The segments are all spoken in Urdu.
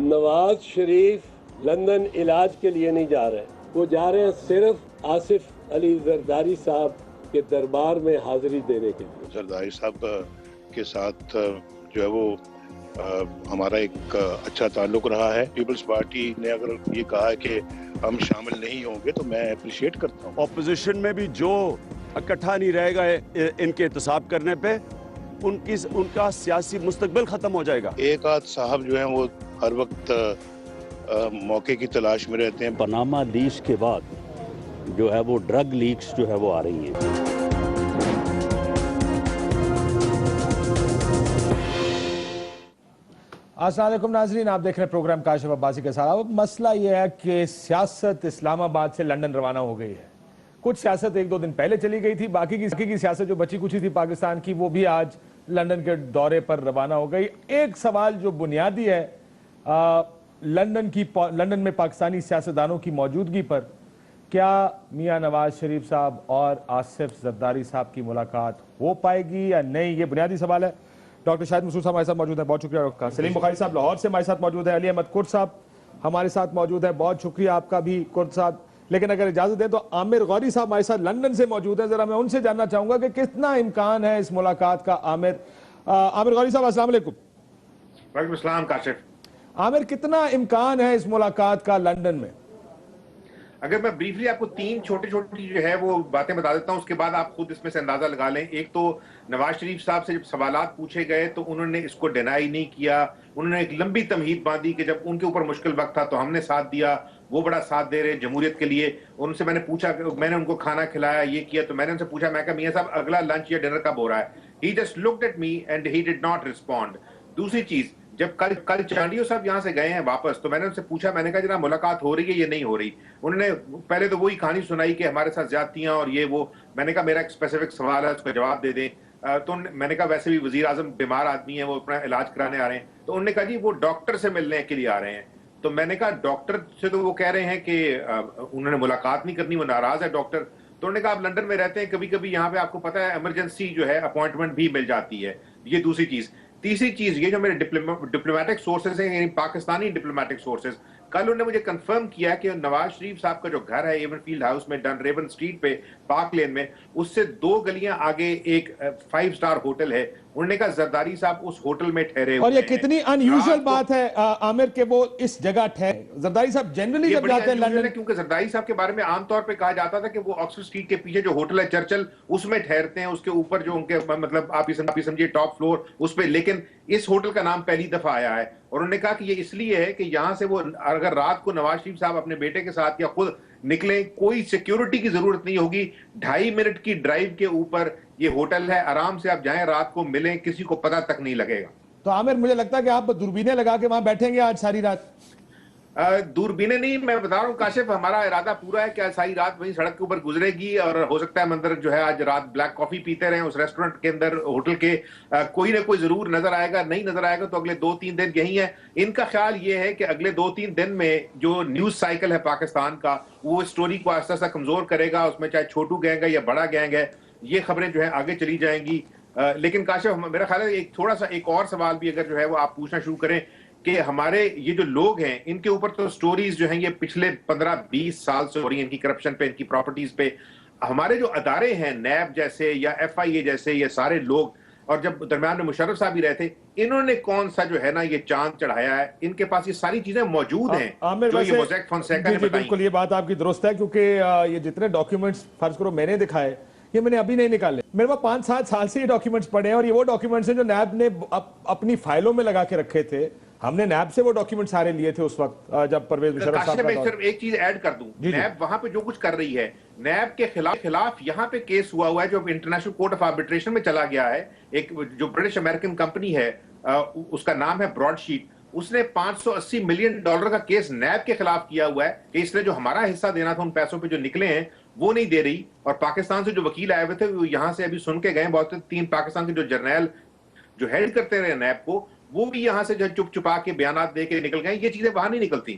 نواز شریف لندن علاج کے لیے نہیں جا رہے، وہ جا رہے ہیں صرف آصف علی زرداری صاحب کے دربار میں حاضری دینے کے لیے۔ زرداری صاحب کے ساتھ جو ہے وہ ہمارا ایک اچھا تعلق رہا ہے۔ پیپلز پارٹی نے اگر یہ کہا ہے کہ ہم شامل نہیں ہوں گے تو میں اپریشیٹ کرتا ہوں۔ اپوزیشن میں بھی جو اکٹھا نہیں رہے گا ان کے احتساب کرنے پہ ان کا سیاسی مستقبل ختم ہو جائے گا۔ ایک آدھ صاحب جو ہیں وہ ہر وقت موقع کی تلاش میں رہتے ہیں۔ پاناما لیکس کے بعد جو ہے وہ ڈرگ لیکس جو ہے وہ آ رہی ہیں۔ السلام علیکم ناظرین، آپ دیکھ رہے ہیں پروگرام کاشف عباسی کے ساتھ۔ اب مسئلہ یہ ہے کہ سیاست اسلام آباد سے لندن روانہ ہو گئی ہے۔ کچھ سیاست ایک دو دن پہلے چلی گئی تھی، باقی کی سیاست جو بچی کچھ تھی پاکستان کی وہ بھی آج لندن کے دورے پر روانہ ہو گئی۔ ایک سوال جو بنیادی ہے لندن میں پاکستانی سیاستدانوں کی موجودگی پر، کیا میاں نواز شریف صاحب اور آصف زرداری صاحب کی ملاقات ہو پائے گی یا نہیں، یہ بنیادی سوال ہے۔ ڈاکٹر شاہد مسعود صاحب ہمارے ساتھ موجود ہیں، بہت شکریہ ڈاکٹر کا۔ سلیم بخاری صاحب لاہور سے ہمارے ساتھ موجود ہیں۔ علی احمد کرد صاحب ہمارے ساتھ موجود ہیں، بہت شکریہ آپ کا بھی کرد صاحب۔ لیکن اگر اجازت دیں تو عامر غوری صاحب ہمارے ساتھ لندن سے موجود ہیں، ذرا میں ان سے جاننا چاہوں گا کہ کتنا امکان ہے اس ملاقات کا۔ عامر غوری صاحب السلام علیکم۔ وعلیکم السلام کاشف۔ عامر، کتنا امکان ہے اس ملاقات کا لندن میں؟ اگر میں بریفلی آپ کو تین چھوٹی جو ہے وہ باتیں بتا دیتا ہوں، اس کے بعد آپ خود اس میں سے اندازہ لگا لیں۔ ایک تو نواز شریف صاحب سے جب سوالات پوچھے گئے تو انہوں نے اس کو ڈینائی نہیں کیا، انہوں نے ایک لمبی تمہید باندھی کہ جب ان کے اوپر مشکل وقت تھا تو ہم نے ساتھ دیا، وہ بڑا ساتھ دے رہے جمہوریت کے لیے۔ ان سے میں نے پوچھا، میں نے ان کو کھانا کھلایا، یہ کیا، تو میں نے ان سے پوچھا، میں کہا میاں صاحب اگلا لنچ یا ڈنر کب ہو رہا ہے؟ He just looked at me and he did not respond۔ دوسری چیز، جب کل چانڈیو صاحب یہاں سے گئے ہیں واپس تو میں نے ان سے پوچھا، میں نے کہا جناب ملاقات ہو رہی ہے یہ نہیں ہو رہی؟ انہوں نے پہلے تو وہی کہانی سنائی کہ ہمارے ساتھ زیادتیاں اور یہ وہ۔ میں نے کہا میرا ایک اسپیسیفک سوال ہے، اس کا جواب دے دیں۔ تو میں نے کہا ویسے بھی وزیر اعظم بیمار آدمی ہیں، وہ اپنا علاج کرانے آ رہے ہیں۔ تو انہوں نے کہا جی وہ ڈاکٹر سے ملنے کے لیے آ رہے ہیں۔ تو میں نے کہا ڈاکٹر سے تو وہ کہہ رہے ہیں کہ انہوں نے ملاقات نہیں کرنی، وہ ناراض ہے ڈاکٹر۔ تو انہوں نے کہا آپ لندن میں رہتے ہیں، کبھی کبھی یہاں پہ آپ کو پتہ ہے ایمرجنسی جو ہے اپوائنٹمنٹ بھی مل جاتی ہے۔ یہ دوسری چیز۔ تیسری چیز، یہ جو میرے ڈپلومیٹک سورسز ہیں، یعنی پاکستانی ڈپلومیٹک سورسز، کل انہوں نے مجھے کنفرم کیا کہ نواز شریف صاحب کا جو گھر ہے ایون فیلڈ ہاؤس میں ڈن ریون اسٹریٹ پہ پارک لین میں، اس سے 2 گلیاں آگے ایک 5 اسٹار ہوٹل ہے۔ انہوں نے کہا زرداری صاحب اس ہوٹل میں ٹھہرے ہوئے ہیں۔ اور یہ کتنی ان یوزول بات ہے عامر کہ وہ اس جگہ ٹھہرے۔ زرداری صاحب جنرلی جب جاتے ہیں لندن، کیونکہ زرداری صاحب کے بارے میں عام طور پہ کہا جاتا تھا کہ وہ آکسفورڈ اسٹریٹ کے پیچھے جو ہوٹل ہے چرچل، اس میں ٹھہرتے ہیں، اس کے اوپر جو ان کے مطلب آپ ہی سمجھیے ٹاپ فلور اس پہ۔ لیکن اس ہوٹل کا نام پہلی دفعہ آیا ہے، اور انہوں نے کہا کہ یہ اس لیے ہے کہ یہاں سے وہ اگر رات کو نواز شریف صاحب اپنے بیٹے کے ساتھ یا خود نکلیں، کوئی سیکیورٹی کی ضرورت نہیں ہوگی۔ 2.5 منٹ کی ڈرائیو کے اوپر یہ ہوٹل ہے، آرام سے آپ جائیں، رات کو ملیں، کسی کو پتہ تک نہیں لگے گا۔ تو عامر مجھے لگتا ہے کہ آپ دوربینیں لگا کے وہاں بیٹھیں گے آج ساری رات۔ دوربینیں نہیں، میں بتا رہا ہوں کاشف، ہمارا ارادہ پورا ہے کہ آج ساری رات وہیں سڑک کے اوپر گزرے گی، اور ہو سکتا ہے مندر جو ہے آج رات بلیک کافی پیتے رہیں اس ریسٹورنٹ کے اندر، ہوٹل کے۔ کوئی نہ کوئی ضرور نظر آئے گا، نہیں نظر آئے گا تو اگلے 2-3 دن یہی ہے۔ ان کا خیال یہ ہے کہ اگلے 2-3 دن میں جو نیوز سائیکل ہے پاکستان کا، وہ اسٹوری کو آہستہ آہستہ کمزور کرے گا، اس میں چاہے چھوٹو گینگ ہے یا بڑا گینگ ہے، یہ خبریں جو ہیں آگے چلی جائیں گی۔ لیکن کاشف میرا خیال ہے ایک تھوڑا سا ایک اور سوال بھی اگر جو ہے وہ آپ پوچھنا شروع کریں کہ ہمارے یہ جو لوگ ہیں ان کے اوپر تو سٹوریز جو ہیں یہ پچھلے 15-20 سال سے ہو رہی ہیں، ان کی کرپشن پہ، ان کی پراپرٹیز پہ۔ ہمارے جو ادارے ہیں نیب جیسے یا FIA جیسے، یہ سارے لوگ، اور جب درمیان میں مشرف صاحب بھی رہے تھے، انہوں نے کون سا جو ہے نا یہ چاند چڑھایا ہے؟ ان کے پاس یہ ساری چیزیں موجود ہیں جو یہ موزیک فونسیکا نے بتائیں۔ بالکل یہ بات آپ کی درست ہے، کیونکہ یہ جتنے ڈاکیومنٹس فرض کرو میں نے دکھائے، یہ میں نے ابھی نہیں نکالے، میرے پاس 5-7 سال سے یہ ڈاکیومنٹس پڑے ہیں، اور یہ وہ ڈاکیومنٹس ہیں جو نیب نے اپنی فائلوں میں لگا کے رکھے تھے۔ ہم نے نیب سے وہ ڈاکیومنٹ سارے لیے تھے اس وقت جب پرویز مشرف صاحب میں صرف ایک چیز ایڈ کر دوں، نیب وہاں پہ جو کچھ کر رہی ہے، نیب کے خلاف یہاں پہ کیس ہوا ہے جو انٹرنیشنل کورٹ آف آربیٹریشن میں چلا گیا ہے۔ ایک جو برٹش امریکن کمپنی ہے، اس کا نام ہے براڈ شیٹ، اس نے $580 ملین کا کیس نیب کے خلاف کیا ہوا ہے کہ اس نے جو ہمارا حصہ دینا تھا ان پیسوں پہ جو نکلے ہیں وہ نہیں دے رہی۔ اور پاکستان سے جو وکیل آئے ہوئے تھے وہ یہاں سے ابھی سن کے گئے، بہت 3 پاکستان کے جو جرنیل جو ہیڈ کرتے رہے نیب کو، وہ بھی یہاں سے جو چپ چپا کے بیانات دے کے نکل گئے۔ یہ چیزیں وہاں نہیں نکلتی۔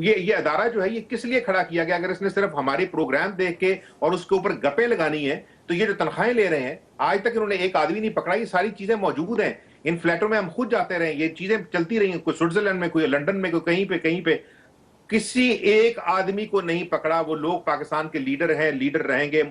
یہ ادارہ جو ہے یہ کس لیے کھڑا کیا گیا؟ اگر اس نے صرف ہمارے پروگرام دیکھ کے اور اس کے اوپر گپیں لگانی ہیں تو یہ جو تنخواہیں لے رہے ہیں، آج تک انہوں نے ایک آدمی نہیں پکڑا، یہ ساری چیزیں موجود ہیں۔ ان فلیٹوں میں ہم خود جاتے رہے, یہ چیزیں چلتی رہی ہیں, کوئی سوئٹزرلینڈ میں, کوئی لنڈن میں, کوئی کہیں پہ کسی ایک آدمی کو نہیں پکڑا. وہ لوگ پاکستان کے لیڈر ہیں, لیڈر رہیں گے,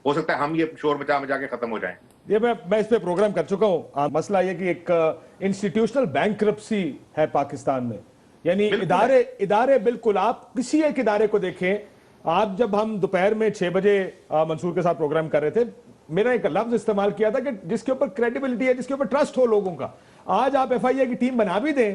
ہو سکتا ہے ہم یہ شور مچا کے ختم ہو جائیں. یہ میں اس پہ پروگرام کر چکا ہوں. مسئلہ یہ کہ ایک انسٹیٹیوشنل بینکرپسی ہے پاکستان میں, یعنی ادارے بالکل, آپ کسی ایک ادارے کو دیکھیں. آپ جب ہم دوپہر میں 6 بجے منصور کے ساتھ پروگرام کر رہے تھے, میرا ایک لفظ استعمال کیا تھا کہ جس کے اوپر کریڈیبلٹی ہے, جس کے اوپر ٹرسٹ ہو لوگوں کا. آج آپ ایف آئی اے کی ٹیم بنا بھی دیں,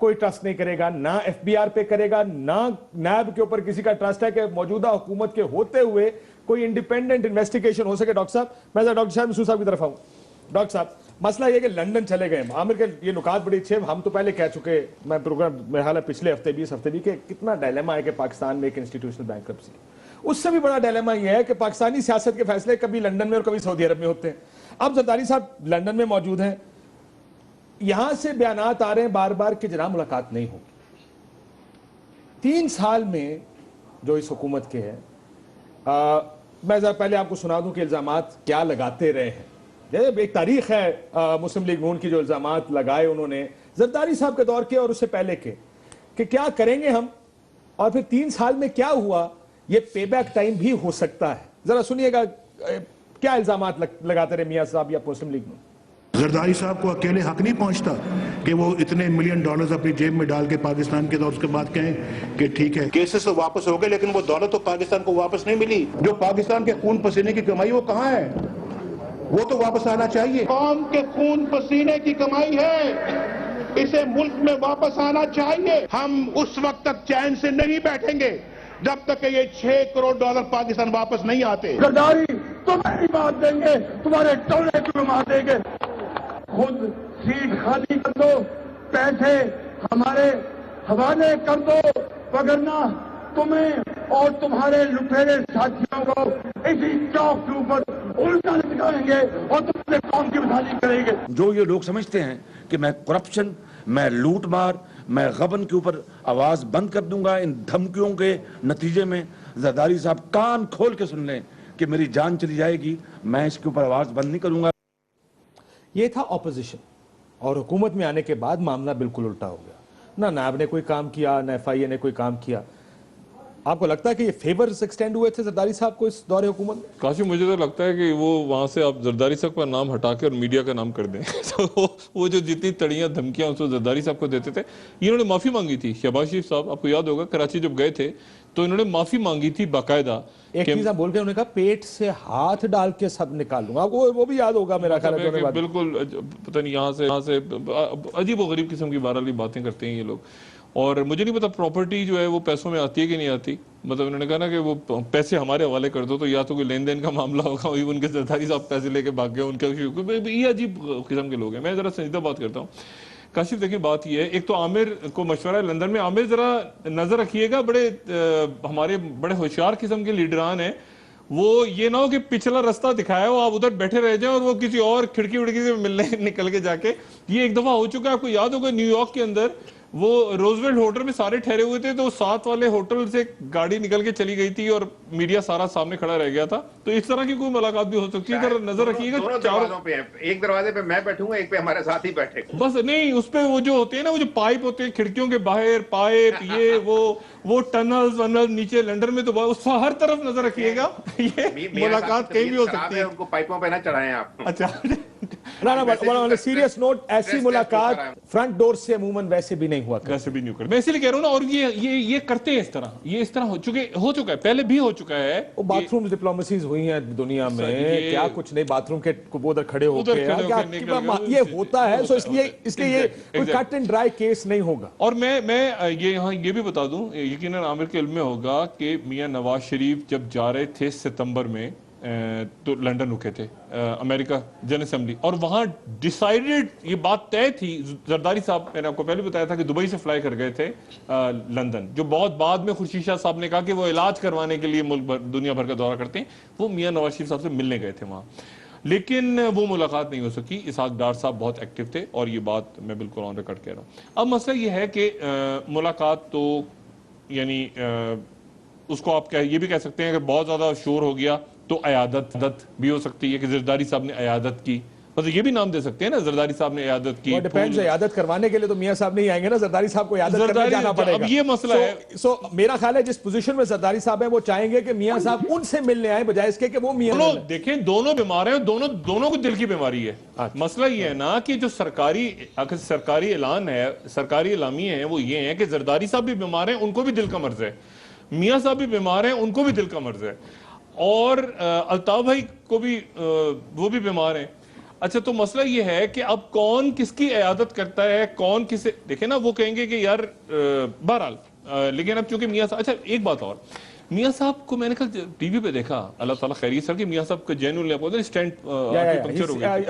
کوئی ٹرسٹ نہیں کرے گا, نہ ایف بی آر پہ کرے گا, نہ نیب کے اوپر کسی کا ٹرسٹ ہے کہ موجودہ حکومت کے ہوتے ہوئے کوئی انڈیپینڈنٹ انویسٹیگیشن ہو سکے. ڈاکٹر صاحب, میں ڈاکٹر شاہد مسعود صاحب کی طرف آؤں. ڈاکٹر صاحب, مسئلہ یہ کہ لنڈن چلے گئے عامر کے, یہ نکات بڑی اچھے, ہم تو پہلے کہہ چکے, میں پروگرام میں حال ہے پچھلے ہفتے بھی, اس ہفتے بھی, کہ کتنا ڈائلیما ہے کہ پاکستان میں ایک انسٹیٹیوشنل بینکرپسی. اس سے بھی بڑا ڈائلیما یہ ہے کہ پاکستانی سیاست کے فیصلے کبھی لندن میں اور کبھی سعودی عرب میں ہوتے ہیں. اب زرداری صاحب لندن میں موجود ہیں, یہاں سے بیانات آ رہے ہیں بار بار کہ جناب ملاقات نہیں ہوگی. 3 سال میں جو اس حکومت کے ہیں, میں ذرا پہلے آپ کو سنا دوں کہ الزامات کیا لگاتے رہے ہیں. ایک تاریخ ہے مسلم لیگ نون کی, جو الزامات لگائے انہوں نے زرداری صاحب کے دور کے اور اس سے پہلے کے, کہ کیا کریں گے ہم, اور پھر 3 سال میں کیا ہوا, یہ پے بیک ٹائم بھی ہو سکتا ہے. ذرا سنیے گا کیا الزامات لگاتے رہے میاں صاحب یا مسلم لیگ نون. زرداری صاحب کو اکیلے حق نہیں پہنچتا کہ وہ اتنے ملین ڈالرز اپنی جیب میں ڈال کے پاکستان کے, اور اس کے بعد کہیں کہ ٹھیک ہے کیسز تو واپس ہو گئے, لیکن وہ دولت تو پاکستان کو واپس نہیں ملی. جو پاکستان کے خون پسینے کی کمائی وہ کہاں ہے, وہ تو واپس آنا چاہیے. قوم کے خون پسینے کی کمائی ہے, اسے ملک میں واپس آنا چاہیے. ہم اس وقت تک چین سے نہیں بیٹھیں گے جب تک کہ یہ 6 کروڑ ڈالر پاکستان واپس نہیں آتے. زرداری تمہیں بات دیں گے, تمہارے ٹولے کو گھما دیں گے. خود سیٹ خالی کر دو, پیسے ہمارے حوالے کر دو, وگرنہ تمہیں اور تمہارے لٹیرے ساتھیوں کو اسی چوک کے اوپر الٹا لٹکائیں گے اور تم سے قوم کی بحالی کریں گے. جو یہ لوگ سمجھتے ہیں کہ میں کرپشن, میں لوٹ مار, میں غبن کے اوپر آواز بند کر دوں گا, ان دھمکیوں کے نتیجے میں زرداری صاحب کان کھول کے سن لیں کہ میری جان چلی جائے گی, میں اس کے اوپر آواز بند نہیں کروں گا. یہ تھا اپوزیشن, اور حکومت میں آنے کے بعد معاملہ بالکل الٹا ہو گیا. نہ نیب نے کوئی کام کیا, نہ ایف آئی اے نے کوئی کام کیا. آپ کو لگتا ہے کہ یہ فیورز ایکسٹینڈ ہوئے تھے زرداری صاحب کو اس دور حکومت میں؟ کاشف, مجھے تو لگتا ہے کہ وہ وہاں سے آپ زرداری صاحب کا نام ہٹا کے اور میڈیا کا نام کر دیں. وہ جو جتنی تڑیاں دھمکیاں اس کو زرداری صاحب کو دیتے تھے, انہوں نے معافی مانگی تھی. شہباز شریف صاحب, آپ کو یاد ہوگا کراچی جب گئے تھے تو انہوں نے معافی مانگی تھی باقاعدہ. ایک چیز آپ بول کے انہوں نے کہا پیٹ سے ہاتھ ڈال کے سب نکال لوں گا, وہ بھی یاد ہوگا میرا خیال ہے. بالکل پتہ نہیں یہاں سے عجیب و غریب قسم کی بہرحال باتیں کرتے ہیں یہ لوگ. اور مجھے نہیں پتا پراپرٹی جو ہے وہ پیسوں میں آتی ہے کہ نہیں آتی. مطلب انہوں نے کہا نا کہ وہ پیسے ہمارے حوالے کر دو, تو یا تو کوئی لین دین کا معاملہ ہوگا, ان کے زرداری صاحب پیسے لے کے بھاگ گئے, ان کا یہ عجیب قسم کے لوگ ہیں. میں ذرا سنجیدہ بات کرتا ہوں. کاشف دیکھیں بات یہ ہے, ایک تو عامر کو مشورہ ہے لندن میں, عامر ذرا نظر رکھیے گا, ہمارے بڑے ہوشیار قسم کے لیڈران ہیں, وہ یہ نہ ہو کہ پچھلا رستہ دکھایا ہو, آپ ادھر بیٹھے رہ جائیں اور وہ کسی اور کھڑکی وڑکی سے ملنے نکل کے جا کے. یہ ایک دفعہ ہو چکا ہے, آپ کو یاد ہوگا نیو یارک کے اندر وہ روزویلٹ ہوٹل میں سارے ٹھہرے ہوئے تھے, تو 7 والے ہوٹل سے گاڑی نکل کے چلی گئی تھی اور میڈیا سارا سامنے کھڑا رہ گیا تھا. تو اس طرح کی کوئی ملاقات بھی ہو سکتی ہے, ذرا نظر رکھیے گا. دروازوں پہ ایک دروازے پہ میں بیٹھوں گا, ایک پہ ہمارے ساتھ ہی بیٹھے گا. بس نہیں, اس پہ وہ جو ہوتے ہیں نا, وہ جو پائپ ہوتے ہیں کھڑکیوں کے باہر, پائپ یہ وہ ٹنلز ونل نیچے لندن میں, تو اس ہر طرف نظر رکھیے گا. یہ ملاقات کہیں بھی ہو سکتی ہے. ان کو پائپوں پہ نہ چڑھائیں آپ. اچھا سیریس نوٹ, ایسی ملاقات فرنٹ ڈور سے عموماً ویسے بھی نہیں ہوا, ویسے بھی نہیں ہوا. میں اسی لیے کہہ رہا ہوں نا, اور یہ کرتے ہیں اس طرح, یہ اس طرح ہو چکا ہے, پہلے بھی ہو چکا ہے. باتھ روم ڈپلومیسیز ہوئی ہیں دنیا میں, کیا کچھ نہیں, باتھ روم کے ادھر کھڑے ہو کے یہ ہوتا ہے. سو اس لیے یہ کوئی کٹ اینڈ ڈرائی کیس نہیں ہوگا. اور میں یہاں یہ بھی بتا دوں, یقیناً عامر کے علم میں ہوگا کہ میاں نواز شریف جب جا رہے تھے ستمبر میں, تو لندن رکے تھے امریکہ جن اسمبلی, اور وہاں ڈیسائیڈڈ یہ بات طے تھی. زرداری صاحب, میں نے آپ کو پہلے بتایا تھا کہ دبئی سے فلائی کر گئے تھے لندن, جو بہت بعد میں خورشید شاہ صاحب نے کہا کہ وہ علاج کروانے کے لیے ملک بھر دنیا بھر کا دورہ کرتے ہیں, وہ میاں نواز شریف صاحب سے ملنے گئے تھے وہاں, لیکن وہ ملاقات نہیں ہو سکی. اسحاق ڈار صاحب بہت ایکٹیو تھے, اور یہ بات میں بالکل آن ریکارڈ کہہ رہا ہوں. اب مسئلہ یہ ہے کہ ملاقات تو یعنی اس کو آپ یہ بھی کہہ سکتے ہیں کہ بہت زیادہ شور ہو گیا تو عیادت بھی ہو سکتی ہے, کہ زرداری صاحب نے عیادت کی مطلب یہ بھی نام دے سکتے ہیں نا، زرداری صاحب نے عیادت کی. عیادت کروانے کے لیے تو میاں صاحب نہیں آئیں گے نا، زرداری صاحب کو عیادت کرنے جانا پڑے گا. اب یہ مسئلہ ہے. سو میرا خیال ہے جس پوزیشن میں زرداری صاحب ہیں وہ چاہیں گے کہ میاں صاحب ان سے ملنے آئیں بجائے اس کے کہ وہ میاں دیکھیں دونوں بیمار ہیں، دونوں کو دل کی بیماری ہے. مسئلہ یہ ہے نا کہ جو سرکاری اعلان ہے، سرکاری اعلامیے ہیں وہ یہ ہیں کہ زرداری صاحب بھی بیمار ہیں، ان کو بھی دل کا مرض ہے، میاں صاحب بھی بیمار ہیں، ان کو بھی دل کا مرض ہے، اور الطاف بھائی کو بھی وہ بھی بیمار ہیں. اچھا تو مسئلہ یہ ہے کہ اب کون کس کی عیادت کرتا ہے، کون کسے، دیکھیں نا وہ کہیں گے کہ یار بہرحال، لیکن اب چونکہ میاں صاحب، اچھا ایک بات اور، میاں صاحب کو میں نے کل ٹی وی پہ دیکھا، اللہ تعالیٰ خیریت سر، کہ میاں صاحب کا جینوئنلی آپ بولتے ہیں اسٹینٹ پنکچر ہو گئی،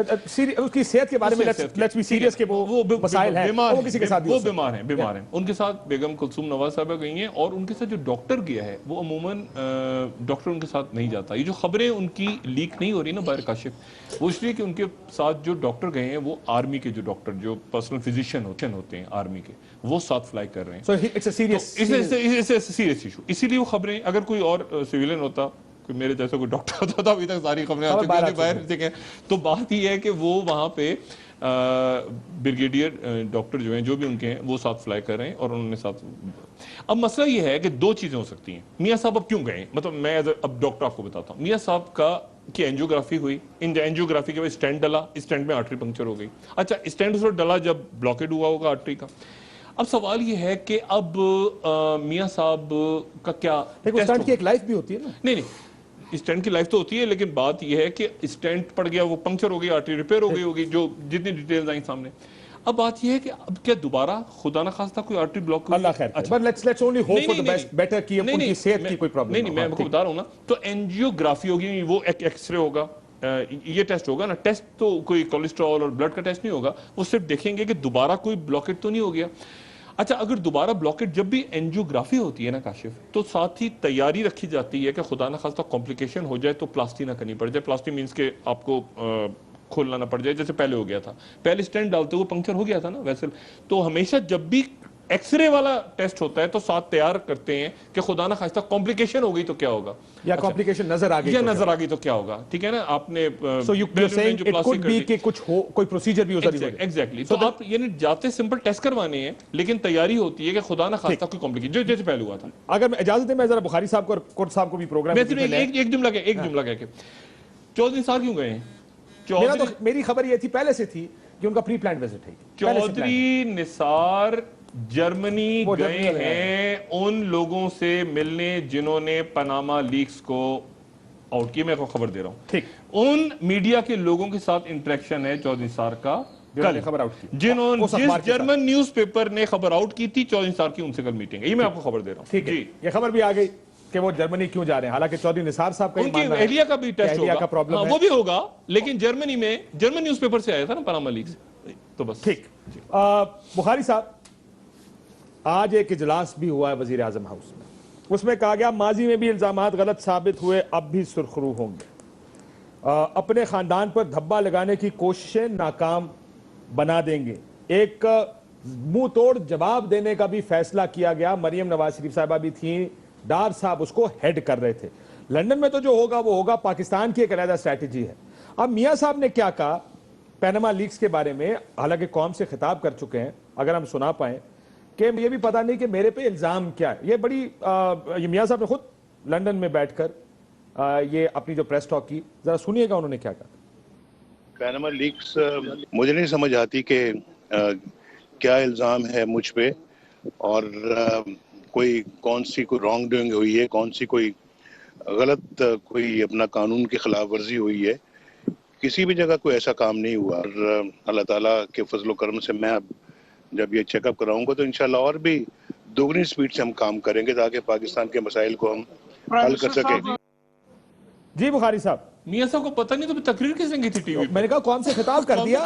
اس کی صحت کے بارے میں لیٹس بی سیریس کہ وہ مسائل ہیں، وہ کسی کے ساتھ بھی وہ بیمار ہیں. ان کے ساتھ بیگم کلثوم نواز صاحبہ گئی ہیں، اور ان کے ساتھ جو ڈاکٹر گیا ہے وہ عموماً ڈاکٹر ان کے ساتھ نہیں جاتا. یہ جو خبریں ان کی لیک نہیں ہو رہی نا باہر کاشف، وہ اس لیے کہ ان کے ساتھ جو ڈاکٹر گئے ہیں وہ آرمی کے جو ڈاکٹر جو پرسنل فزیشین ہوتے ہیں آرمی کے، وہ ساتھ فلائی کر رہے ہیں. سیریس ایشو، اسی لیے وہ خبریں، اگر کوئی اور سویلین ہوتا، کوئی میرے جیسا کوئی ڈاکٹر ہوتا تو ابھی تک ساری خبریں آ چکی باہر دیکھیں. تو بات یہ ہے کہ وہ وہاں پہ بریگیڈیئر ڈاکٹر جو ہیں جو بھی ان کے ہیں وہ ساتھ فلائی کر رہے ہیں، اور انہوں نے ساتھ. اب مسئلہ یہ ہے کہ دو چیزیں ہو سکتی ہیں. میاں صاحب اب کیوں گئے، مطلب میں اب ڈاکٹر آپ کو بتاتا ہوں. میاں صاحب کی اینجیوگرافی ہوئی، اینجیوگرافی کے بعد اسٹینٹ ڈلا، اسٹینٹ میں آرٹری پنکچر ہو گئی. اچھا اسٹینٹ اس وقت ڈلا جب بلاکیڈ ہوا ہوگا آرٹری کا. اب سوال یہ ہے کہ اب میاں صاحب کا کیا، اسٹینٹ کی ایک لائف بھی ہوتی ہے نا؟ نہیں اسٹینٹ کی لائف تو ہوتی ہے، لیکن بات یہ ہے کہ اسٹینٹ پڑ گیا، وہ پنکچر ہو گئی، آرٹری ریپیئر ہو گئی ہوگی، جو جتنی ڈیٹیلز آئیں سامنے. اب بات یہ ہے کہ اب کیا دوبارہ خدا نہ خواستہ کوئی آرٹری بلاک ہوئی؟ اللہ خیر کرے، but let's only hope for the best، better کی ان کی صحت کی کوئی پرابلم نہیں. میں آپ کو بتا رہا ہوں نا، تو اینجیوگرافی ہوگی، وہ ایکس رے ہوگا، یہ ٹیسٹ ہوگا نا. ٹیسٹ تو کوئی کولیسٹرول اور بلڈ کا ٹیسٹ نہیں ہوگا، وہ صرف دیکھیں گے کہ دوبارہ کوئی بلاکیٹ تو نہیں ہو گیا. اچھا اگر دوبارہ بلاکیٹ، جب بھی اینجیوگرافی ہوتی ہے نا کاشف، تو ساتھ ہی تیاری رکھی جاتی ہے کہ خدا نہ خواستہ کمپلیکیشن ہو جائے تو پلاسٹی نہ کرنی پڑ جائے. پلاسٹی مینس کہ آپ کو کھولنا نہ پڑ جائے، جیسے پہلے ہو گیا تھا، پہلے اسٹینٹ ڈالتے ہوئے پنکچر ہو گیا تھا نا ویسل. تو ہمیشہ جب بھی ایکس رے والا ٹیسٹ ہوتا ہے تو ساتھ تیار کرتے ہیں کہ خدا نہ خواستہ کمپلیکیشن ہو گئی تو کیا ہوگا، یا کمپلیکیشن نظر آ گئی تو کیا ہوگا. ٹھیک ہے نا، آپ نے کوئی پروسیجر بھی ہوتا ہے. ایگزیکٹلی. تو آپ یعنی جاتے سمپل ٹیسٹ کروانے ہیں، لیکن تیاری ہوتی ہے کہ خدا نہ خواستہ کوئی کمپلیکیشن، جیسے پہلے ہوا تھا. اگر میں اجازت دیں میں ذرا بخاری صاحب کو اور کوٹ صاحب کو بھی پروگرام ایک جملہ کہہ کے چودھری صاحب کیوں گئے ہیں؟ میری خبر یہ تھی پہلے سے تھی کہ ان کا پری پلانڈ وزٹ ہے. چودھری نثار جرمنی گئے ہیں ان لوگوں سے ملنے جنہوں نے پاناما لیکس کو آؤٹ کیا. میں آپ کو خبر دے رہا ہوں، ٹھیک، ان میڈیا کے لوگوں کے ساتھ انٹریکشن ہے چودھری نثار کا، خبر آؤٹ کی، جس جرمن نیوز پیپر نے خبر آؤٹ کی تھی چودھری نثار کی، ان سے کل میٹنگ ہے. یہ میں آپ کو خبر دے رہا ہوں. ٹھیک ہے، یہ خبر بھی آ گئی کہ وہ جرمنی کیوں جا رہے ہیں. حالانکہ چودھری نثار صاحب کا ان کی اہلیہ کا بھی ٹیسٹ ہوگا، وہ بھی ہوگا، لیکن جرمنی میں جرمن نیوز پیپر سے آیا تھا نا پاناما لیکس. تو بس ٹھیک. بخاری صاحب آج ایک اجلاس بھی ہوا ہے وزیر اعظم ہاؤس میں، اس میں کہا گیا ماضی میں بھی الزامات غلط ثابت ہوئے، اب بھی سرخرو ہوں گے. اپنے خاندان پر دھبا لگانے کی کوششیں ناکام بنا دیں گے. ایک منہ توڑ جواب دینے کا بھی فیصلہ کیا گیا. مریم نواز شریف صاحبہ بھی تھیں، ڈار صاحب اس کو ہیڈ کر رہے تھے. لندن میں تو جو ہوگا وہ ہوگا، پاکستان کی ایک علیحدہ اسٹریٹجی ہے. اب میاں صاحب نے کیا کہا پیناما لیکس کے بارے میں، حالانکہ قوم سے خطاب کر چکے ہیں، اگر ہم سنا پائیں کہ یہ بھی پتہ نہیں کہ میرے پہ الزام کیا ہے. یہ بڑی یہ میاں صاحب نے خود لندن میں بیٹھ کر یہ اپنی جو پریس ٹاک کی، ذرا سنیے گا انہوں نے کیا کہا. پیناما لیکس مجھے نہیں سمجھ آتی کہ کیا الزام ہے مجھ پہ، اور کوئی کون سی کوئی رانگ ڈوئنگ ہوئی ہے، کون سی کوئی غلط کوئی اپنا قانون کی خلاف ورزی ہوئی ہے. کسی بھی جگہ کوئی ایسا کام نہیں ہوا، اور اللہ تعالیٰ کے فضل و کرم سے میں اب جب یہ چیک اپ کراؤں گا تو انشاءاللہ اور بھی دوگنی سپیڈ سے ہم کام کریں گے تاکہ پاکستان کے مسائل کو ہم حل کر سکیں. جی بخاری صاحب، میاں صاحب کو پتہ نہیں تو تقریر کس نے کی تھی ٹی وی پہ؟ میں نے کہا قوم سے خطاب کر دیا،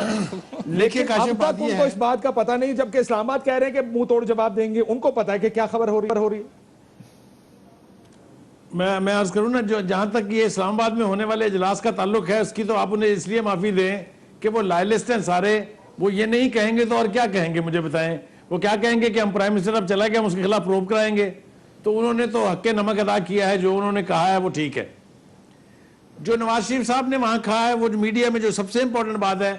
لیکن اب تک ان کو اس بات کا پتہ نہیں، جبکہ اسلام آباد کہہ رہے ہیں کہ منہ توڑ جواب دیں گے. ان کو پتہ ہے کہ کیا خبر ہو رہی ہے. میں عرض کروں نا، جو جہاں تک یہ اسلام آباد میں ہونے والے اجلاس کا تعلق ہے، اس کی تو آپ انہیں اس لیے معافی دیں کہ وہ لائلسٹ ہیں سارے. وہ یہ نہیں کہیں گے تو اور کیا کہیں گے مجھے بتائیں؟ وہ کیا کہیں گے کہ ہم پرائم منسٹر اب چلا گیا، ہم اس کے خلاف پروب کرائیں گے. تو انہوں نے تو حق نمک ادا کیا ہے، جو انہوں نے کہا ہے وہ ٹھیک ہے. جو نواز شریف صاحب نے وہاں کہا ہے وہ میڈیا میں جو سب سے امپورٹنٹ بات ہے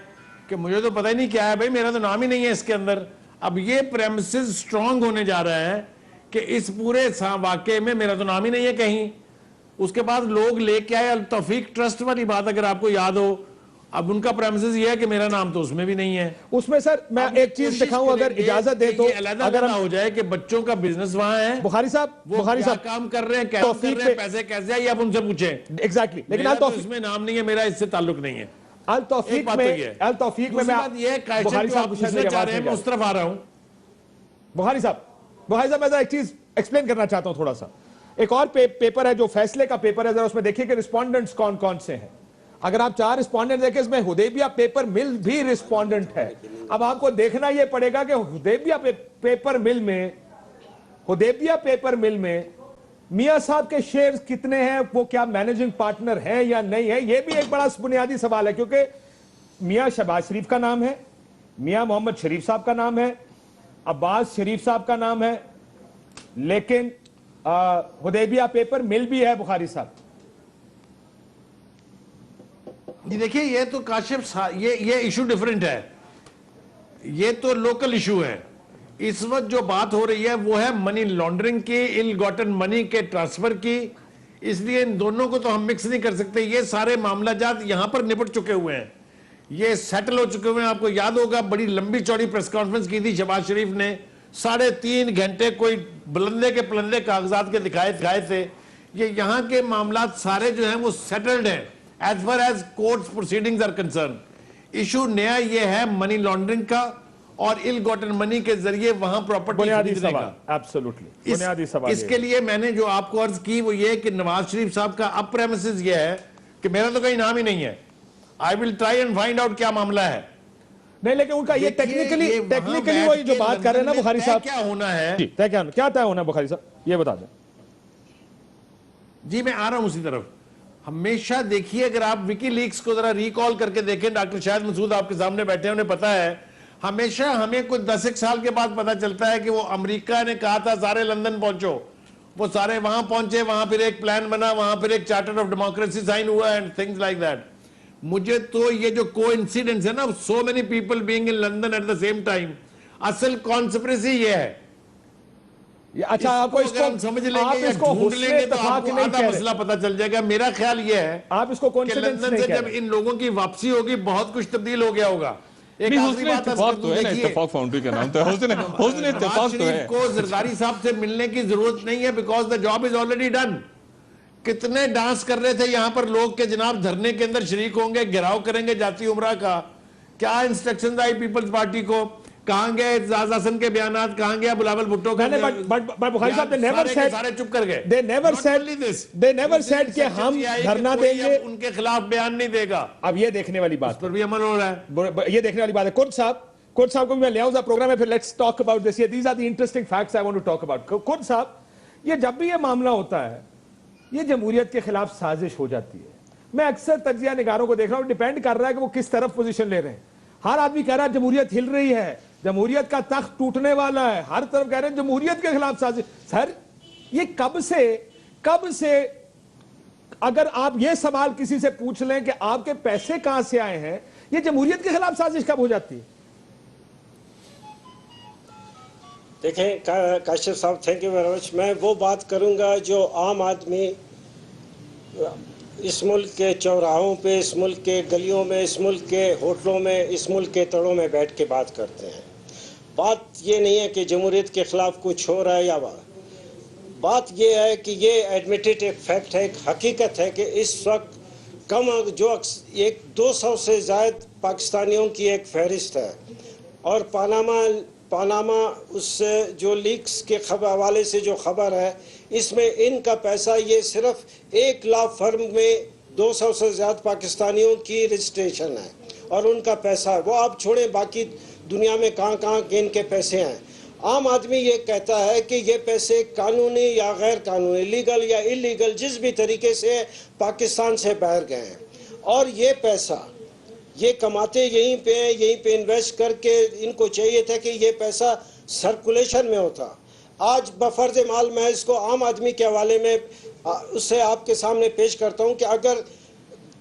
کہ مجھے تو پتہ ہی نہیں کیا ہے بھائی، میرا تو نام ہی نہیں ہے اس کے اندر. اب یہ پریمسز سٹرونگ ہونے جا رہا ہے کہ اس پورے واقعے میں میرا تو نام ہی نہیں ہے کہیں. اس کے بعد لوگ لے کے آئے التوفیق ٹرسٹ والی بات، اگر آپ کو یاد ہو. اب ان کا پریمسز یہ ہے کہ میرا نام تو اس میں بھی نہیں ہے. اس میں سر میں ایک چیز دکھاؤں اگر اجازت دے تو، اگر ہو جائے کہ بچوں کا بزنس وہاں ہے، بخاری صاحب کام کر رہے ہیں، کیا کر رہے ہیں، پیسے کیسے ہیں، یہ آپ ان سے پوچھیں. ایگزیکٹلی. لیکن اس میں نام نہیں ہے، میرا اس سے تعلق نہیں ہے. التوفیق میں بخاری صاحب پوچھنا چاہ رہے ہیں، میں اس طرف آ رہا ہوں. بخاری صاحب میں ایک چیز ایکسپلین کرنا چاہتا ہوں تھوڑا سا. ایک اور پیپر ہے جو فیصلے کا پیپر ہے، ذرا اس میں دیکھیے کہ رسپونڈنٹس کون کون سے ہیں. اگر آپ 4 رسپونڈنٹ دیکھیں، اس میں حدیبیہ پیپر مل بھی رسپونڈنٹ ہے. اب آپ کو دیکھنا یہ پڑے گا کہ حدیبیہ پیپر مل میں میاں صاحب کے شیئرز کتنے ہیں، وہ کیا مینیجنگ پارٹنر ہیں یا نہیں ہے. یہ بھی ایک بڑا بنیادی سوال ہے، کیونکہ میاں شہباز شریف کا نام ہے، میاں محمد شریف صاحب کا نام ہے، عباس شریف صاحب کا نام ہے، لیکن حدیبیہ پیپر مل بھی ہے. بخاری صاحب جی دیکھیں، یہ تو کاشف یہ ایشو ڈیفرنٹ ہے، یہ تو لوکل ایشو ہے. اس وقت جو بات ہو رہی ہے وہ ہے منی لانڈرنگ کی، ال گاٹن منی کے ٹرانسفر کی. اس لیے ان دونوں کو تو ہم مکس نہیں کر سکتے. یہ سارے معاملہ جات یہاں پر نپٹ چکے ہوئے ہیں، یہ سیٹل ہو چکے ہوئے ہیں. آپ کو یاد ہوگا بڑی لمبی چوڑی پریس کانفرنس کی تھی شہباز شریف نے، 3.5 گھنٹے کوئی بلندے کے پلندے کاغذات کے دکھائے تھے. یہ یہاں کے معاملات سارے جو ہیں وہ سیٹلڈ ہیں as far as courts proceedings are concerned. Issue نیا یہ ہے منی لانڈرنگ کا اور ill gotten money کے ذریعے وہاں پراپرٹی خریدنے کا. ایبسولوٹلی بنیادی سوال. اس کے لیے میں نے جو آپ کو عرض کی وہ یہ کہ نواز شریف صاحب کا اب پریمسز یہ ہے کہ میرا تو کہیں نام ہی نہیں ہے. I will try and find out کیا معاملہ ہے. نہیں لیکن ان کا یہ ٹیکنیکلی وہی جو بات کر رہے ہیں نا بخاری صاحب، کیا ہونا ہے، کیا طے ہونا ہے بخاری صاحب یہ بتا دیں. جی میں آ رہا ہوں اسی طرف. ہمیشہ دیکھیے، اگر آپ وکی لیکس کو ذرا ریکال کر کے دیکھیں، ڈاکٹر شاہد مسعود آپ کے سامنے بیٹھے ہیں، انہیں پتا ہے. ہمیشہ ہمیں کوئی 10 سال کے بعد پتا چلتا ہے کہ وہ امریکہ نے کہا تھا سارے لندن پہنچو، وہ سارے وہاں پہنچے، وہاں پھر ایک پلان بنا، وہاں پھر ایک چارٹر آف ڈیموکریسی سائن ہوا اینڈ تھنگز لائک دیٹ. مجھے تو یہ جو کو انسیڈنس ہے نا، so many people being in London at the same time, اصل کانسپریسی یہ ہے. اچھا آپ کو اس کو سمجھ لیں گے یا ڈھونڈ لیں گے تو آپ کو آدھا مسئلہ پتا چل جائے گا. میرا خیال یہ ہے آپ اس کو کہ لندن سے جب ان لوگوں کی واپسی ہوگی بہت کچھ تبدیل ہو گیا ہوگا. ایک آخری بات اتفاق فاؤنڈری کا نام تو ہے، حسن اتفاق تو ہے. کو زرداری صاحب سے ملنے کی ضرورت نہیں ہے because the job is already done. کتنے ڈانس کر رہے تھے یہاں پر لوگ کہ جناب دھرنے کے اندر شریک ہوں گے، گھیراؤ کریں گے جاتی عمرہ کا. کیا انسٹرکشنز آئی پیپلز پارٹی کو، کہاں گئے اعزاز حسن کے بیانات، کہاں گیا بلاول بھٹو کا. بخاری صاحب سارے چپ کر گئے. they never said کہ ہم دھرنا دیں گے، ان کے خلاف بیان نہیں دے گا. اب یہ دیکھنے والی بات پر بھی عمل ہو رہا ہے، یہ دیکھنے والی بات ہے. کرد صاحب کو بھی میں لے آؤں پروگرام میں، پھر let's talk about this. These are the interesting facts I want to talk about. کرد صاحب، یہ جب بھی یہ معاملہ ہوتا ہے یہ جمہوریت کے خلاف سازش ہو جاتی ہے. میں اکثر تجزیہ نگاروں کو دیکھ رہا ہوں، ڈیپینڈ کر رہا ہے کہ وہ کس طرف پوزیشن لے رہے ہیں. ہر آدمی کہہ رہا ہے جمہوریت ہل رہی ہے، جمہوریت کا تخت ٹوٹنے والا ہے، ہر طرف کہہ رہے ہیں جمہوریت کے خلاف سازش. سر یہ کب سے اگر آپ یہ سوال کسی سے پوچھ لیں کہ آپ کے پیسے کہاں سے آئے ہیں، یہ جمہوریت کے خلاف سازش کب ہو جاتی ہے؟ دیکھیں کاشف صاحب، تھینک یو ویری مچ. میں وہ بات کروں گا جو عام آدمی اس ملک کے چوراہوں پہ، اس ملک کے گلیوں میں، اس ملک کے ہوٹلوں میں، اس ملک کے تڑوں میں بیٹھ کے بات کرتے ہیں. بات یہ نہیں ہے کہ جمہوریت کے خلاف کچھ ہو رہا ہے یا بات یہ ہے کہ یہ ایڈمیٹڈ ایک فیکٹ ہے، ایک حقیقت ہے کہ اس وقت کم جو 200 سے زائد پاکستانیوں کی ایک فہرست ہے، اور پاناما اس سے جو لیکس کے حوالے سے جو خبر ہے، اس میں ان کا پیسہ، یہ صرف ایک لا فرم میں 200 سے زیادہ پاکستانیوں کی رجسٹریشن ہے اور ان کا پیسہ ہے. وہ آپ چھوڑیں باقی دنیا میں کہاں ان کے پیسے ہیں. عام آدمی یہ کہتا ہے کہ یہ پیسے قانونی یا غیر قانونی، لیگل یا اللیگل، جس بھی طریقے سے پاکستان سے باہر گئے ہیں، اور یہ پیسہ یہ کماتے یہیں پہ ہیں، یہیں پہ انویسٹ کر کے. ان کو چاہیے تھا کہ یہ پیسہ سرکولیشن میں ہوتا. آج بفرض مال میں اس کو عام آدمی کے حوالے میں اس سے آپ کے سامنے پیش کرتا ہوں کہ اگر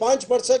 5%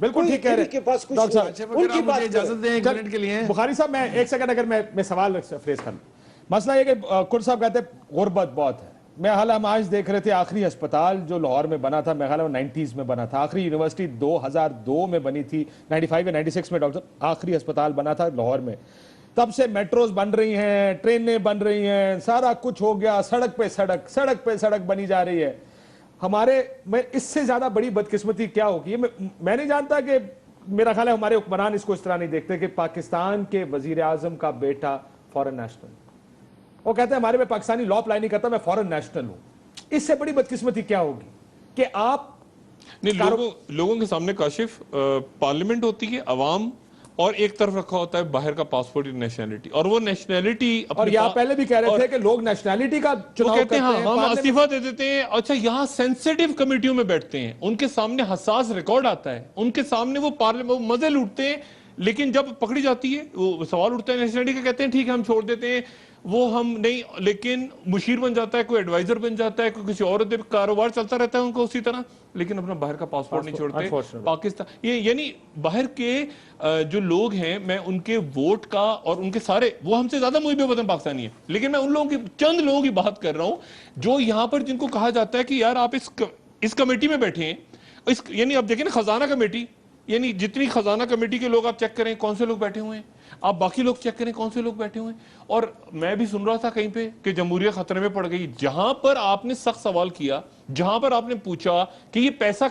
بالکل ٹھیک کہہ رہے کے پاس کچھ ڈاکٹر نہیں صاحب ہے. ان کی بات اجازت دیں ایک منٹ کے لیے. بخاری صاحب میں ایک سیکنڈ اگر میں سوال فریز کر لوں. مسئلہ یہ کہ کرد صاحب کہتے ہیں غربت بہت ہے. میں حال ہم آج دیکھ رہے تھے آخری ہسپتال جو لاہور میں بنا تھا، میں خیال 90s میں بنا تھا. آخری یونیورسٹی 2002 میں بنی تھی، 95 یا 96 میں ڈاکٹر آخری ہسپتال بنا تھا لاہور میں. تب سے میٹروز بن رہی ہیں، ٹرینیں بن رہی ہیں، سارا کچھ ہو گیا. سڑک پہ سڑک بنی جا رہی ہے. ہمارے میں اس سے زیادہ بڑی بدقسمتی کیا ہوگی؟ میں نہیں جانتا کہ میرا خیال ہے ہمارے حکمران اس کو اس طرح نہیں دیکھتے کہ پاکستان کے وزیر اعظم کا بیٹا فورن نیشنل، وہ کہتے ہیں ہمارے میں پاکستانی لا اپلائی نہیں کرتا، میں فورن نیشنل ہوں. اس سے بڑی بدقسمتی کیا ہوگی کہ آپ نہیں لوگوں کے سامنے کاشف پارلیمنٹ ہوتی ہے، عوام، اور ایک طرف رکھا ہوتا ہے باہر کا پاسپورٹ نیشنلٹی، اور وہ نیشنلٹی اور یہاں پہلے بھی کہہ رہے تھے کہ لوگ نیشنلٹی کا چناؤ کرتے ہیں، ہم استعفیٰ دے دیتے ہیں. اچھا یہاں سینسیٹیو کمیٹیوں میں بیٹھتے ہیں، ان کے سامنے حساس ریکارڈ آتا ہے، ان کے سامنے وہ مزے لوٹتے ہیں، لیکن جب پکڑی جاتی ہے وہ سوال اٹھتا ہے نیشنلٹی کا، کہتے ہیں ٹھیک ہے ہم چھوڑ دیتے ہیں، وہ ہم نہیں، لیکن مشیر بن جاتا ہے، کوئی ایڈوائزر بن جاتا ہے، کوئی کسی اور کاروبار چلتا رہتا ہے ان کو اسی طرح، لیکن اپنا باہر کا پاسپورٹ نہیں چھوڑتے. پاکستان یہ یعنی باہر کے جو لوگ ہیں، میں ان کے ووٹ کا اور ان کے سارے، وہ ہم سے زیادہ محب وطن پاکستانی ہیں، لیکن میں ان لوگوں کی چند لوگوں کی بات کر رہا ہوں جو یہاں پر جن کو کہا جاتا ہے کہ یار آپ اس کمیٹی میں بیٹھے ہیں. یعنی آپ دیکھیں نا خزانہ کمیٹی، یعنی جتنی خزانہ کمیٹی کے لوگ آپ چیک کریں کون سے لوگ بیٹھے ہوئے ہیں، آپ باقی لوگ چیک کریں کون سے لوگ بیٹھے ہوئے ہیں. اور میں بھی سن رہا تھا کہیں پہ کہ جمہوریت خطرے میں پڑ گئی. جہاں پر آپ نے سخت سوال کیا، جہاں پر آپ نے پوچھا کہ یہ پیسہ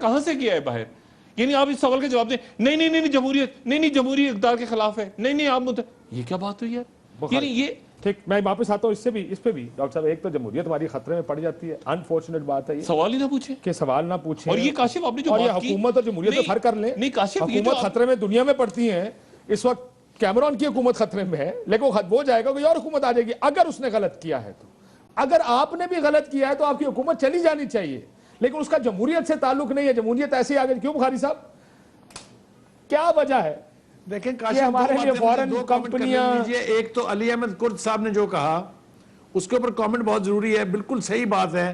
کہاں سے گیا ہے باہر، یعنی آپ اس سوال کا جواب دیں نہیں جمہوریت جمہوری اقدار کے خلاف ہے، نہیں آپ یہ کیا بات ہوئی یار. یعنی یہ ٹھیک، میں واپس آتا ہوں اس پہ بھی ڈاکٹر صاحب. ایک تو جمہوریت ہماری خطرے میں پڑ جاتی ہے، انفارچونیٹ بات ہے یہ، سوال ہی نہ پوچھیں کہ سوال نہ پوچھیں. اور یہ کاشف آپ نے جو اور یہ بات کی، حکومت اور جمہوریت میں فرق کر لیں. نہیں کاشف، حکومت خطرے میں دنیا میں پڑتی ہیں، اس وقت کیمرون کی حکومت خطرے میں ہے، لیکن وہ جائے گا کوئی اور حکومت آ جائے گی اگر اس نے غلط کیا ہے. تو اگر آپ نے بھی غلط کیا ہے تو آپ کی حکومت چلی جانی چاہیے، لیکن اس کا جمہوریت سے تعلق نہیں ہے. جمہوریت ایسے ہی آگے کیوں بخاری صاحب؟ کیا وجہ ہے؟ دیکھیں ہمارے لیے فورن کمپنیاں، ایک تو علی احمد کرد صاحب نے جو کہا اس کے اوپر کامنٹ بہت ضروری ہے. بالکل صحیح بات ہے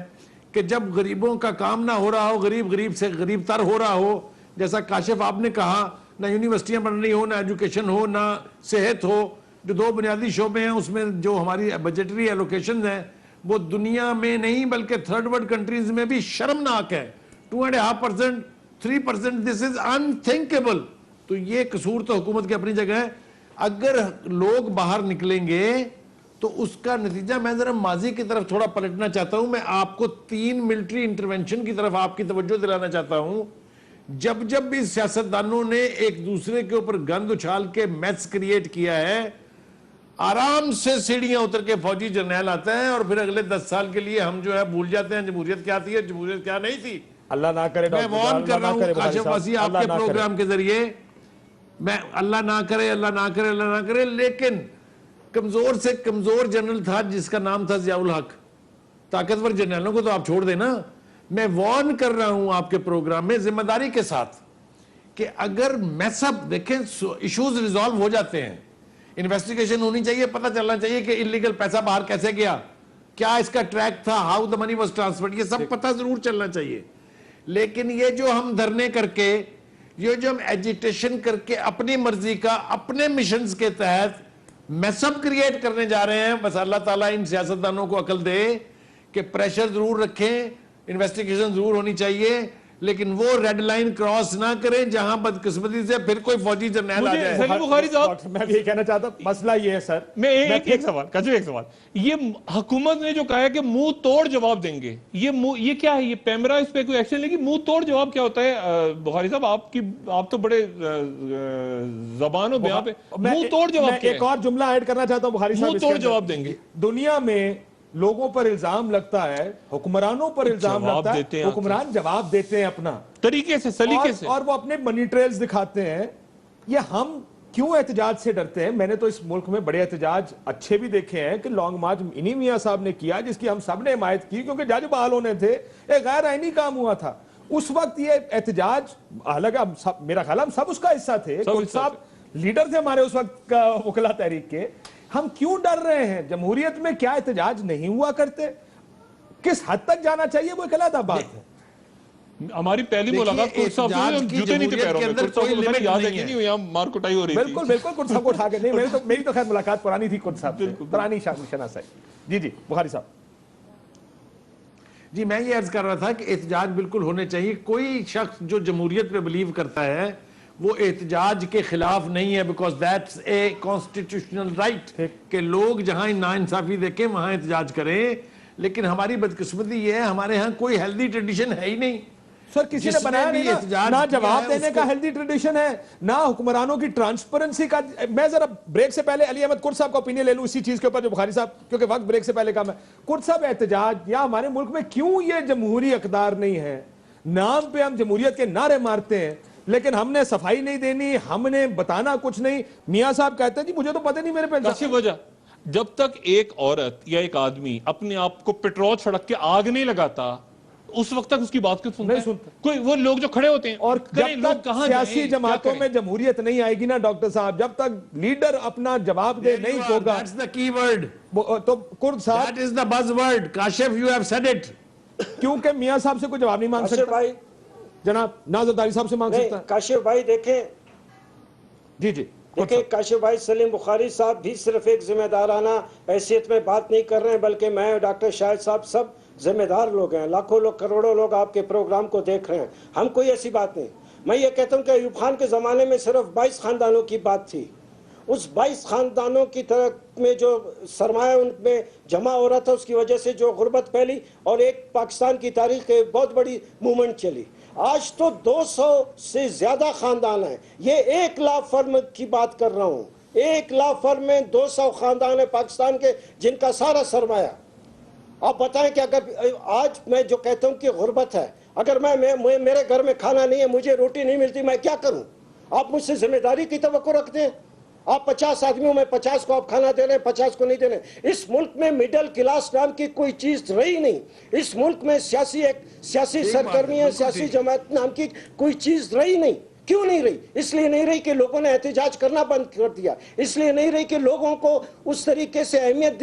کہ جب غریبوں کا کام نہ ہو رہا ہو، غریب سے غریب تر ہو رہا ہو، جیسا کاشف آپ نے کہا، نہ یونیورسٹیاں بن رہی ہو، نہ ایجوکیشن ہو، نہ صحت ہو، جو دو بنیادی شعبے ہیں اس میں جو ہماری بجٹری ایلوکیشنز ہیں وہ دنیا میں نہیں بلکہ تھرڈ ورلڈ کنٹریز میں بھی شرمناک ہے. 2.5%، 3%، دس از انتھنکیبل. تو یہ قصور تو حکومت کی اپنی جگہ ہے. اگر لوگ باہر نکلیں گے تو اس کا نتیجہ، میں ذرا ماضی کی طرف تھوڑا پلٹنا چاہتا ہوں. میں آپ کو 3 ملٹری انٹرونشن کی طرف آپ کی توجہ دلانا چاہتا ہوں. جب بھی سیاستدانوں نے ایک دوسرے کے اوپر گند اچھال کے میس کریٹ کیا ہے، آرام سے سیڑھیاں اتر کے فوجی جرنیل آتا ہے اور پھر اگلے 10 سال کے لیے ہم جو ہے بھول جاتے ہیں جمہوریت کیا تھی ہے، جمہوریت کیا نہیں تھی. اللہ نہ کرے. میں وارن کر رہا ہوں کاشف وسیع آپ کے پروگرام کے ذریعے، میں اللہ نہ کرے. لیکن کمزور سے کمزور جنرل تھا جس کا نام تھا ضیاء الحق. طاقتور جنرلوں کو تو آپ چھوڑ دینا. میں وارن کر رہا ہوں آپ کے پروگرام میں ذمہ داری کے ساتھ کہ اگر میس اپ دیکھیں ایشوز ریزالو ہو جاتے ہیں، انویسٹیگیشن ہونی چاہیے، پتہ چلنا چاہیے کہ انلیگل پیسہ باہر کیسے گیا، کیا اس کا ٹریک تھا، how the money was transferred, یہ سب پتہ ضرور چلنا چاہیے. لیکن یہ جو ہم دھرنے کر کے، یہ جو ہم ایجیٹیشن کر کے اپنی مرضی کا اپنے مشنز کے تحت میس اپ کریٹ کرنے جا رہے ہیں، بس اللہ تعالیٰ ان سیاستدانوں کو عقل دے کہ پریشر ضرور رکھیں، انویسٹیگیشن ضرور ہونی چاہیے، لیکن وہ ریڈ لائن کراس نہ کریں جہاں بدقسمتی سے پھر کوئی فوجی جرنیل آ جائے. بخاری صاحب میں بھی یہ کہنا چاہتا ہوں، مسئلہ یہ ہے سر، میں ایک سوال، یہ حکومت نے جو کہا ہے کہ منہ توڑ جواب دیں گے، یہ کیا ہے؟ یہ پیمرا اس پہ کوئی ایکشن لے گی؟ منہ توڑ جواب کیا ہوتا ہے بخاری صاحب؟ آپ تو بڑے زبان و بیان پہ، منہ توڑ جواب کیا ہے؟ ایک اور جملہ ایڈ کرنا چاہتا ہوں بخاری صاحب. منہ توڑ جواب دیں گے. دنیا میں لوگوں پر الزام لگتا ہے، حکمرانوں پر الزام لگتا ہے، حکمران جواب دیتے ہیں اپنا طریقے سے، سلیقے سے، اور وہ اپنے منی ٹریلز دکھاتے ہیں. یہ ہم کیوں احتجاج سے ڈرتے ہیں؟ میں نے تو اس ملک میں بڑے احتجاج اچھے بھی دیکھے ہیں کہ لانگ مارچ انہی میاں صاحب نے کیا جس کی ہم سب نے حمایت کی کیونکہ جج بحال ہونے تھے، ایک غیر آئینی کام ہوا تھا. اس وقت یہ احتجاج، حالانکہ میرا خیال ہم سب اس کا حصہ تھے، صاحب لیڈر تھے ہمارے اس وقت کا وکلا تحریک کے. ہم کیوں ڈر رہے ہیں؟ جمہوریت میں کیا احتجاج نہیں ہوا کرتے؟ کس حد تک جانا چاہیے وہ ایک علیحدہ بات ہے. ہماری پہلی ملاقات کرد صاحب سے ہم جوتے نہیں تھے پیروں میں. کرد صاحب کو پتہ نہیں یاد ہے کہ نہیں یہاں مار کٹائی ہو رہی تھی. بالکل بالکل کرد صاحب کو اٹھا کے نہیں, میری تو خیر ملاقات پرانی تھی کرد صاحب سے, پرانی شناس ہے. جی جی بخاری صاحب. جی میں یہ عرض کر رہا تھا کہ احتجاج بالکل ہونے چاہیے. کوئی شخص جو جمہوریت پہ بلیو کرتا ہے وہ احتجاج کے خلاف نہیں ہے, because that's a constitutional right کہ لوگ جہاں ناانصافی دیکھیں وہاں احتجاج کریں. لیکن ہماری بدقسمتی یہ ہے ہمارے ہاں کوئی ہیلدی ٹریڈیشن ہے ہی نہیں. سر کسی نے بنایا نہیں نا, نہ جواب دینے کا ہیلدی ٹریڈیشن ہے, نہ حکمرانوں کی ٹرانسپیرنسی کا. میں ذرا بریک سے پہلے علی احمد کرد صاحب کا اوپینین لے لوں اسی چیز کے اوپر جو بخاری صاحب, کیونکہ وقت بریک سے پہلے کام ہے. کرد صاحب احتجاج یا ہمارے ملک میں کیوں یہ جمہوری اقدار نہیں ہے؟ نام پہ ہم جمہوریت کے نعرے مارتے ہیں لیکن ہم نے صفائی نہیں دینی, ہم نے بتانا کچھ نہیں. میاں صاحب کہتے ہیں جی مجھے تو پتہ نہیں میرے پہ. وجہ جب تک ایک عورت یا ایک آدمی اپنے آپ کو پیٹرول سڑک کے آگ نہیں لگاتا اس وقت تک اس کی بات کیوں سنتا ہے؟ کوئی وہ لوگ جو کھڑے ہوتے ہیں. اور جب تک سیاسی جماعتوں میں جمہوریت نہیں آئے گی نا ڈاکٹر صاحب, جب تک لیڈر اپنا جواب دے نہیں ہوگا. That's the key word. تو کرد صاحب That is the buzzword. Kashif you have said it. کیونکہ میاں صاحب سے کوئی جواب نہیں مانگ سکتا. جناب ناز زرداری صاحب سے مانگ سکتا ہے. کاشف بھائی دیکھیں, جی جی دیکھیں کاشف بھائی, سلیم بخاری صاحب بھی صرف ایک ذمہ دارانہ حیثیت میں بات نہیں کر رہے ہیں, بلکہ میں اور ڈاکٹر شاہد صاحب سب ذمہ دار لوگ ہیں. لاکھوں لوگ, کروڑوں لوگ آپ کے پروگرام کو دیکھ رہے ہیں. ہم کوئی ایسی بات نہیں. میں یہ کہتا ہوں کہ ایوب خان کے زمانے میں صرف 22 خاندانوں کی بات تھی. اس 22 خاندانوں کی طرف میں جو سرمایہ ان میں جمع ہو رہا تھا, اس کی وجہ سے جو غربت پھیلی اور ایک پاکستان کی تاریخ کے بہت بڑی موومنٹ چلی. آج تو 200 سے زیادہ خاندان ہیں. یہ 1 لا فرم کی بات کر رہا ہوں. 1 لا فرم میں 200 خاندان ہیں پاکستان کے جن کا سارا سرمایہ. آپ بتائیں کہ اگر آج میں جو کہتا ہوں کہ غربت ہے, اگر میرے گھر میں کھانا نہیں ہے, مجھے روٹی نہیں ملتی, میں کیا کروں؟ آپ مجھ سے ذمہ داری کی توقع رکھتے ہیں. آپ 50 آدمیوں میں 50 کو آپ کھانا دے رہے ہیں, 50 کو نہیں دے رہے ہیں. اس ملک میں مڈل کلاس نام کی کوئی چیز رہی نہیں. اس ملک میں سیاسی سرگرمیاں, سیاسی جماعت نام کی کوئی چیز رہی نہیں. کیوں نہیں رہی؟ اس لیے نہیں رہی کہ لوگوں نے احتجاج کرنا بند کر دیا. اس لیے نہیں رہی کہ لوگوں کو اس طریقے سے اہمیت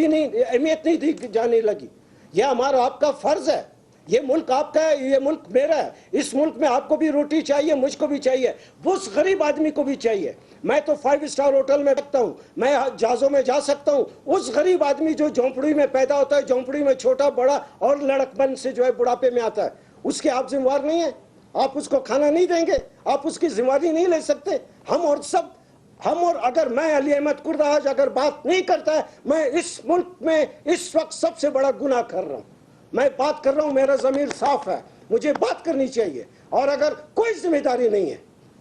نہیں دی جانے لگی. یہ ہمارا آپ کا فرض ہے. یہ ملک آپ کا ہے, یہ ملک میرا ہے. اس ملک میں آپ کو بھی روٹی چاہیے, مجھ کو بھی چاہیے, اس غریب آدمی کو بھی چاہیے. میں تو 5 اسٹار ہوٹل میں رکھتا ہوں, میں جہازوں میں جا سکتا ہوں. اس غریب آدمی جو جھونپڑی میں پیدا ہوتا ہے, جھونپڑی میں چھوٹا بڑا اور لڑکپن سے جو ہے بڑھاپے میں آتا ہے, اس کے آپ ذمہ دار نہیں ہیں. آپ اس کو کھانا نہیں دیں گے, آپ اس کی ذمہ داری نہیں لے سکتے. ہم اور اگر میں علی احمد کرد آج اگر بات نہیں کرتا ہے, میں اس ملک میں اس وقت سب سے بڑا گناہ کر رہا ہوں. میں بات کر رہا ہوں, میرا ضمیر صاف ہے, مجھے بات کرنی چاہیے. اور اگر کوئی ذمہ داری نہیں ہے,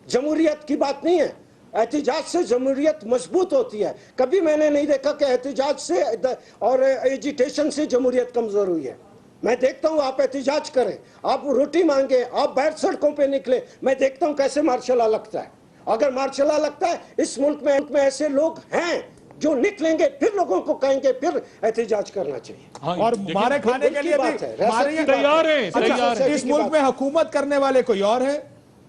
جمہوریت کی بات نہیں ہے. احتجاج سے جمہوریت مضبوط ہوتی ہے. کبھی میں نے نہیں دیکھا کہ احتجاج سے اور ایجیٹیشن سے جمہوریت کمزور ہوئی ہے. میں دیکھتا ہوں آپ احتجاج کریں, آپ روٹی مانگیں, آپ باہر سڑکوں پہ نکلے, میں دیکھتا ہوں کیسے مارشل لا لگتا ہے. اگر مارشل لا لگتا ہے, اس ملک میں ایسے لوگ ہیں جو نکلیں گے, پھر لوگوں کو کہیں گے پھر احتجاج کرنا چاہیے. اور مارے کھانے کے لیے بھی تیار ہیں. اس ملک میں حکومت کرنے والے کوئی اور ہیں,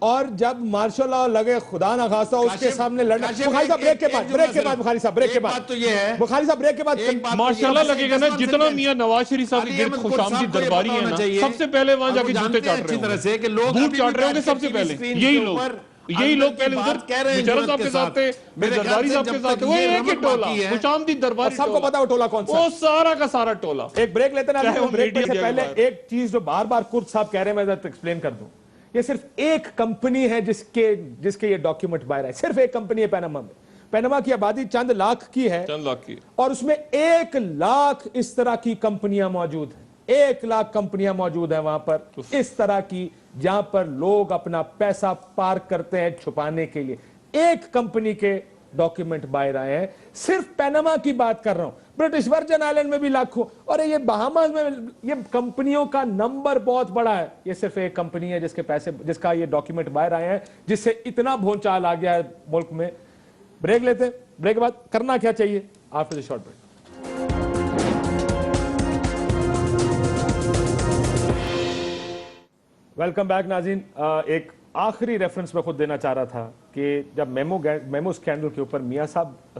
اور جب مارشل لا لگے خدا نہ خواستہ اس کے سامنے لڑنا. بخاری صاحب بریک کے بعد بخاری صاحب بریک کے بعد بات تو یہ ہے, بخاری صاحب بریک کے بعد ماشاءاللہ لگے گا نا, جتنا میاں نواز شریف صاحب کی گرد خوش آمدید درباری ہے نا, سب سے پہلے وہاں جا کے جوتے چاٹ رہے ہوں گے, بوٹ چاٹ رہے ہوں گے سب سے پہلے. یہی لوگ پہلے ادھر بیچارہ صاحب کے ساتھ تھے, زرداری صاحب کے ساتھ تھے, وہ ایک ہی ٹولہ خوش آمدید درباری. سب کو پتا وہ ٹولہ کون سا, وہ سارا کا سارا ٹولہ. ایک بریک لیتے ہیں. بریک سے پہلے ایک چیز جو بار بار کرد صاحب کہہ رہے ہیں, میں ذرا ایکسپلین کر دوں. یہ صرف ایک کمپنی ہے جس کے یہ ڈاکیومنٹ باہر ہے, صرف ایک کمپنی ہے پیناما میں. پیناما کی آبادی چند لاکھ کی ہے, اور اس میں 1 لاکھ اس طرح کی کمپنیاں موجود ہیں. 1 لاکھ کمپنیاں موجود ہیں وہاں پر اس طرح کی, جہاں پر لوگ اپنا پیسہ پارک کرتے ہیں چھپانے کے لیے. ایک کمپنی کے ڈاکیومنٹ باہر آئے ہیں. صرف پیناما کی بات کر رہا ہوں, برٹش ورجن آئلینڈ میں بھی لاکھوں, اور یہ بہاماز میں یہ کمپنیوں کا نمبر بہت بڑا ہے. یہ صرف ایک کمپنی ہے جس کا یہ ڈاکیومنٹ باہر آئے ہیں, جس سے اتنا بھونچال آ گیا ہے ملک میں. بریک لیتے ہیں, بریک کے بعد کرنا کیا چاہیے after the short break. Welcome back ناظرین. ایک آخری ریفرنس میں خود دینا چاہ رہا تھا کہ جب میمو اسکینڈل کے اوپر میاں صاحب